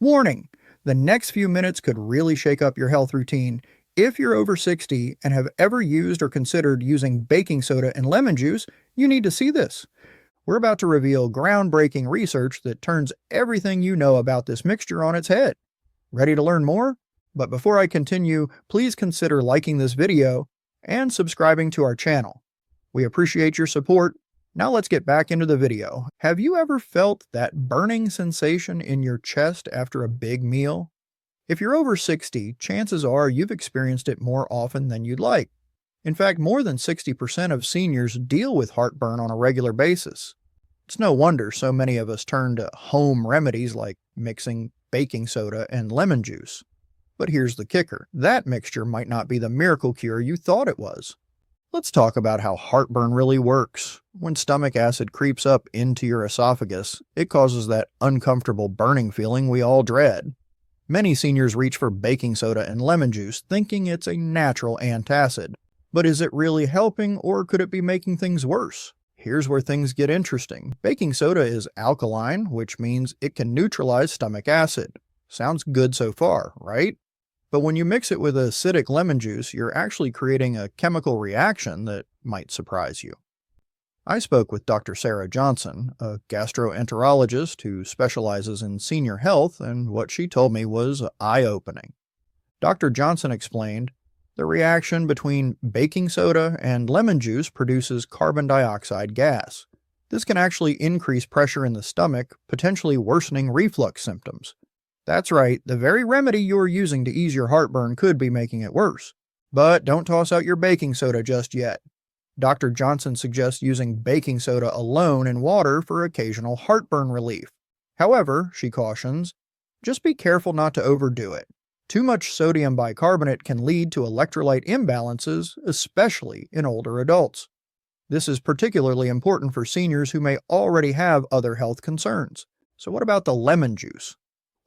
Warning! The next few minutes could really shake up your health routine. If you're over 60 and have ever used or considered using baking soda and lemon juice, you need to see this. We're about to reveal groundbreaking research that turns everything you know about this mixture on its head. Ready to learn more? But before I continue, please consider liking this video and subscribing to our channel. We appreciate your support. Now let's get back into the video. Have you ever felt that burning sensation in your chest after a big meal? If you're over 60, chances are you've experienced it more often than you'd like. In fact, more than 60% of seniors deal with heartburn on a regular basis. It's no wonder so many of us turn to home remedies like mixing baking soda and lemon juice. But here's the kicker. That mixture might not be the miracle cure you thought it was. Let's talk about how heartburn really works. When stomach acid creeps up into your esophagus, it causes that uncomfortable burning feeling we all dread. Many seniors reach for baking soda and lemon juice thinking it's a natural antacid. But is it really helping, or could it be making things worse? Here's where things get interesting. Baking soda is alkaline, which means it can neutralize stomach acid. Sounds good so far, right? But when you mix it with acidic lemon juice, you're actually creating a chemical reaction that might surprise you. I spoke with Dr. Sarah Johnson, a gastroenterologist who specializes in senior health, and what she told me was eye-opening. Dr. Johnson explained, the reaction between baking soda and lemon juice produces carbon dioxide gas. This can actually increase pressure in the stomach, potentially worsening reflux symptoms. That's right, the very remedy you're using to ease your heartburn could be making it worse. But don't toss out your baking soda just yet. Dr. Johnson suggests using baking soda alone in water for occasional heartburn relief. However, she cautions, just be careful not to overdo it. Too much sodium bicarbonate can lead to electrolyte imbalances, especially in older adults. This is particularly important for seniors who may already have other health concerns. So what about the lemon juice?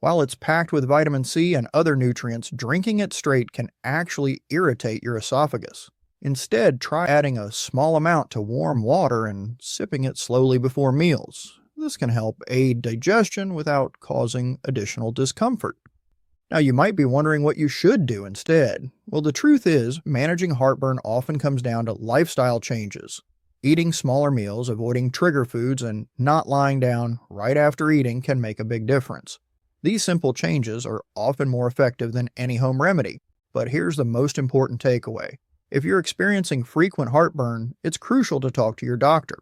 While it's packed with vitamin C and other nutrients, drinking it straight can actually irritate your esophagus. Instead, try adding a small amount to warm water and sipping it slowly before meals. This can help aid digestion without causing additional discomfort. Now, you might be wondering what you should do instead. Well, the truth is, managing heartburn often comes down to lifestyle changes. Eating smaller meals, avoiding trigger foods, and not lying down right after eating can make a big difference. These simple changes are often more effective than any home remedy. But here's the most important takeaway. If you're experiencing frequent heartburn, it's crucial to talk to your doctor.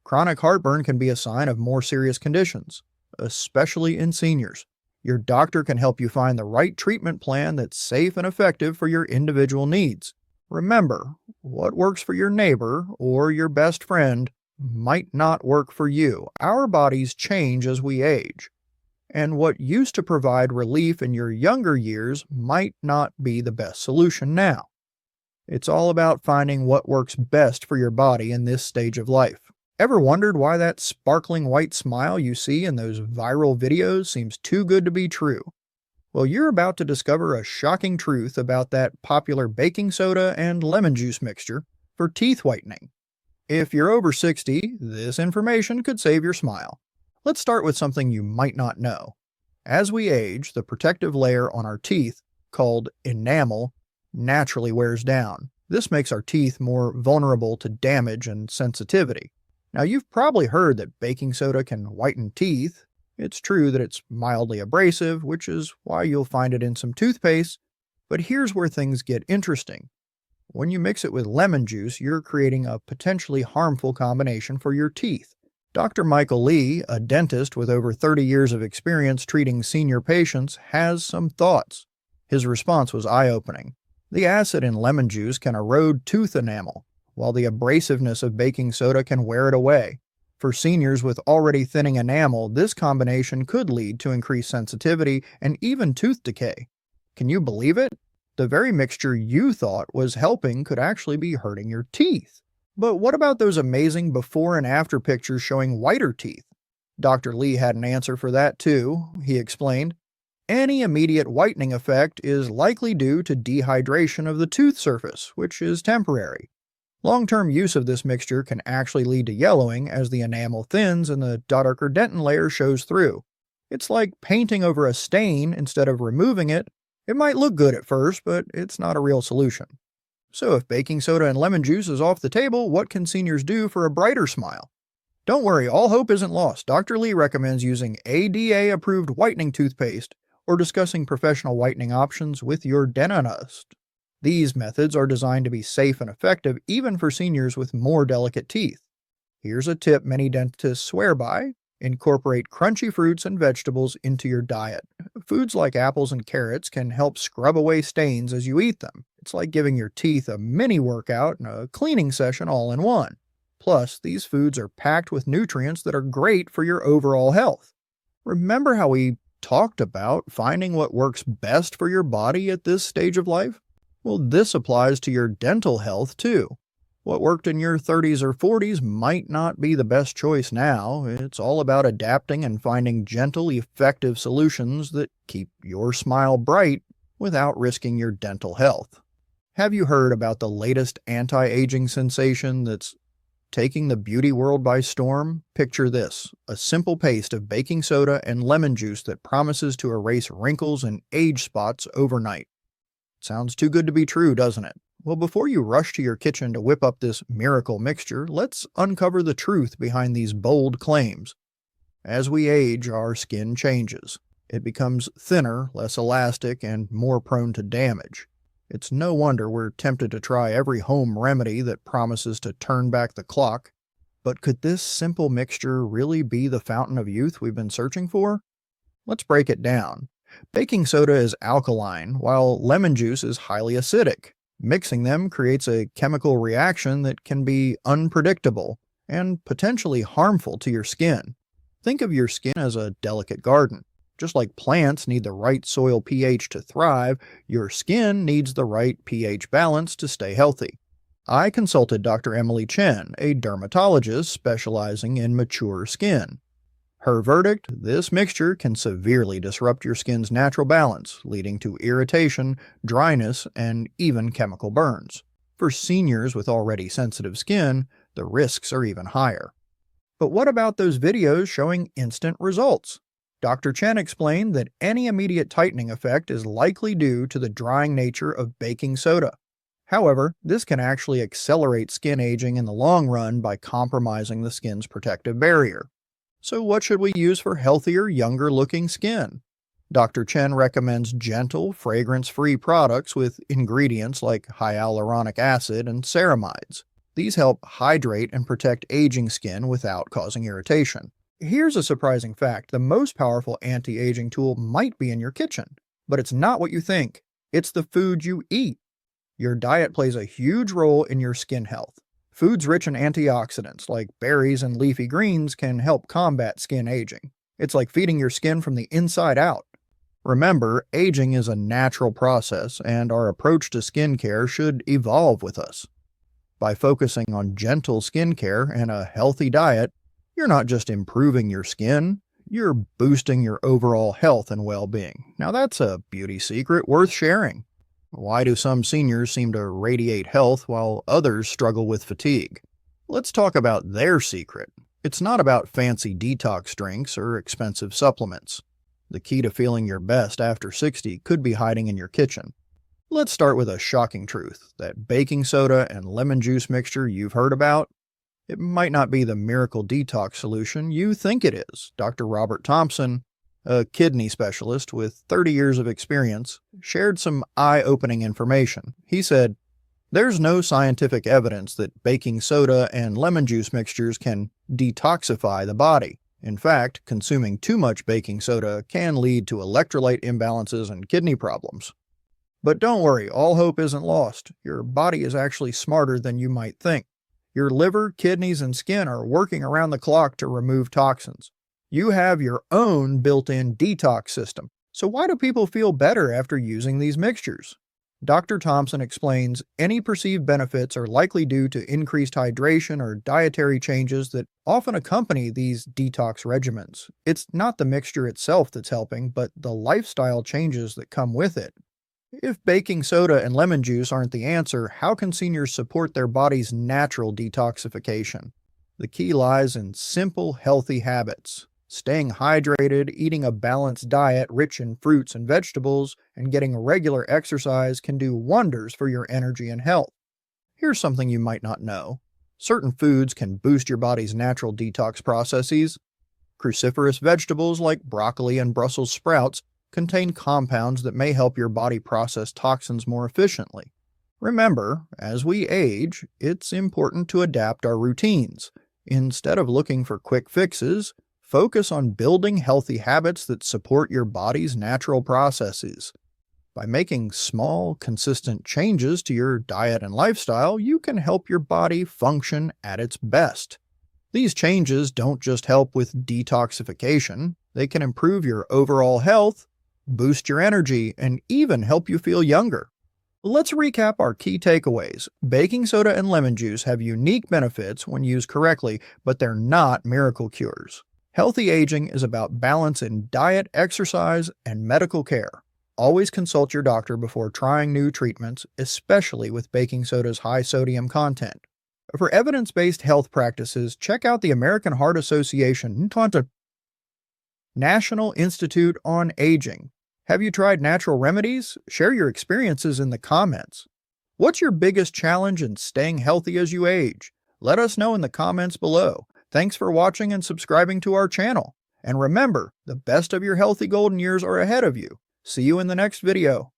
Chronic heartburn can be a sign of more serious conditions, especially in seniors. Your doctor can help you find the right treatment plan that's safe and effective for your individual needs. Remember, what works for your neighbor or your best friend might not work for you. Our bodies change as we age. And what used to provide relief in your younger years might not be the best solution now. It's all about finding what works best for your body in this stage of life. Ever wondered why that sparkling white smile you see in those viral videos seems too good to be true? Well, you're about to discover a shocking truth about that popular baking soda and lemon juice mixture for teeth whitening. If you're over 60, this information could save your smile. Let's start with something you might not know. As we age, the protective layer on our teeth, called enamel, naturally wears down. This makes our teeth more vulnerable to damage and sensitivity. Now, you've probably heard that baking soda can whiten teeth. It's true that it's mildly abrasive, which is why you'll find it in some toothpaste. But here's where things get interesting. When you mix it with lemon juice, you're creating a potentially harmful combination for your teeth. Dr. Michael Lee, a dentist with over 30 years of experience treating senior patients, has some thoughts. His response was eye-opening. The acid in lemon juice can erode tooth enamel, while the abrasiveness of baking soda can wear it away. For seniors with already thinning enamel, this combination could lead to increased sensitivity and even tooth decay. Can you believe it? The very mixture you thought was helping could actually be hurting your teeth. But what about those amazing before and after pictures showing whiter teeth? Dr. Lee had an answer for that too. He explained, any immediate whitening effect is likely due to dehydration of the tooth surface, which is temporary. Long-term use of this mixture can actually lead to yellowing as the enamel thins and the darker dentin layer shows through. It's like painting over a stain instead of removing it. It might look good at first, but it's not a real solution. So if baking soda and lemon juice is off the table, what can seniors do for a brighter smile? Don't worry, all hope isn't lost. Dr. Lee recommends using ADA-approved whitening toothpaste or discussing professional whitening options with your dentist. These methods are designed to be safe and effective even for seniors with more delicate teeth. Here's a tip many dentists swear by: incorporate crunchy fruits and vegetables into your diet. Foods like apples and carrots can help scrub away stains as you eat them. It's like giving your teeth a mini workout and a cleaning session all in one. Plus, these foods are packed with nutrients that are great for your overall health. Remember how we talked about finding what works best for your body at this stage of life? Well, this applies to your dental health too. What worked in your 30s or 40s might not be the best choice now. It's all about adapting and finding gentle, effective solutions that keep your smile bright without risking your dental health. Have you heard about the latest anti-aging sensation that's taking the beauty world by storm? Picture this: a simple paste of baking soda and lemon juice that promises to erase wrinkles and age spots overnight. Sounds too good to be true, doesn't it? Well, before you rush to your kitchen to whip up this miracle mixture, let's uncover the truth behind these bold claims. As we age, our skin changes. It becomes thinner, less elastic, and more prone to damage. It's no wonder we're tempted to try every home remedy that promises to turn back the clock. But could this simple mixture really be the fountain of youth we've been searching for? Let's break it down. Baking soda is alkaline, while lemon juice is highly acidic. Mixing them creates a chemical reaction that can be unpredictable and potentially harmful to your skin. Think of your skin as a delicate garden. Just like plants need the right soil pH to thrive, your skin needs the right pH balance to stay healthy. I consulted Dr. Emily Chen, a dermatologist specializing in mature skin. Her verdict: this mixture can severely disrupt your skin's natural balance, leading to irritation, dryness, and even chemical burns. For seniors with already sensitive skin, the risks are even higher. But what about those videos showing instant results? Dr. Chen explained that any immediate tightening effect is likely due to the drying nature of baking soda. However, this can actually accelerate skin aging in the long run by compromising the skin's protective barrier. So what should we use for healthier, younger-looking skin? Dr. Chen recommends gentle, fragrance-free products with ingredients like hyaluronic acid and ceramides. These help hydrate and protect aging skin without causing irritation. Here's a surprising fact: the most powerful anti-aging tool might be in your kitchen. But it's not what you think. It's the food you eat. Your diet plays a huge role in your skin health. Foods rich in antioxidants, like berries and leafy greens, can help combat skin aging. It's like feeding your skin from the inside out. Remember, aging is a natural process, and our approach to skincare should evolve with us. By focusing on gentle skincare and a healthy diet, you're not just improving your skin, you're boosting your overall health and well-being. Now that's a beauty secret worth sharing. Why do some seniors seem to radiate health while others struggle with fatigue? Let's talk about their secret. It's not about fancy detox drinks or expensive supplements. The key to feeling your best after 60 could be hiding in your kitchen. Let's start with a shocking truth: that baking soda and lemon juice mixture you've heard about, it might not be the miracle detox solution you think it is. Dr. Robert Thompson, a kidney specialist with 30 years of experience, shared some eye-opening information. He said, "There's no scientific evidence that baking soda and lemon juice mixtures can detoxify the body. In fact, consuming too much baking soda can lead to electrolyte imbalances and kidney problems." But don't worry, all hope isn't lost. Your body is actually smarter than you might think. Your liver, kidneys, and skin are working around the clock to remove toxins. You have your own built-in detox system. So why do people feel better after using these mixtures? Dr. Thompson explains any perceived benefits are likely due to increased hydration or dietary changes that often accompany these detox regimens. It's not the mixture itself that's helping, but the lifestyle changes that come with it. If baking soda and lemon juice aren't the answer, how can seniors support their body's natural detoxification? The key lies in simple, healthy habits. Staying hydrated, eating a balanced diet rich in fruits and vegetables, and getting regular exercise can do wonders for your energy and health. Here's something you might not know. Certain foods can boost your body's natural detox processes. Cruciferous vegetables like broccoli and Brussels sprouts contain compounds that may help your body process toxins more efficiently. Remember, as we age, it's important to adapt our routines. Instead of looking for quick fixes, focus on building healthy habits that support your body's natural processes. By making small, consistent changes to your diet and lifestyle, you can help your body function at its best. These changes don't just help with detoxification, they can improve your overall health, boost your energy, and even help you feel younger. Let's recap our key takeaways. Baking soda and lemon juice have unique benefits when used correctly, but they're not miracle cures. Healthy aging is about balance in diet, exercise, and medical care. Always consult your doctor before trying new treatments, especially with baking soda's high sodium content. For evidence-based health practices, check out the American Heart Association National Institute on Aging. Have you tried natural remedies? Share your experiences in the comments. What's your biggest challenge in staying healthy as you age? Let us know in the comments below. Thanks for watching and subscribing to our channel. And remember, the best of your healthy golden years are ahead of you. See you in the next video.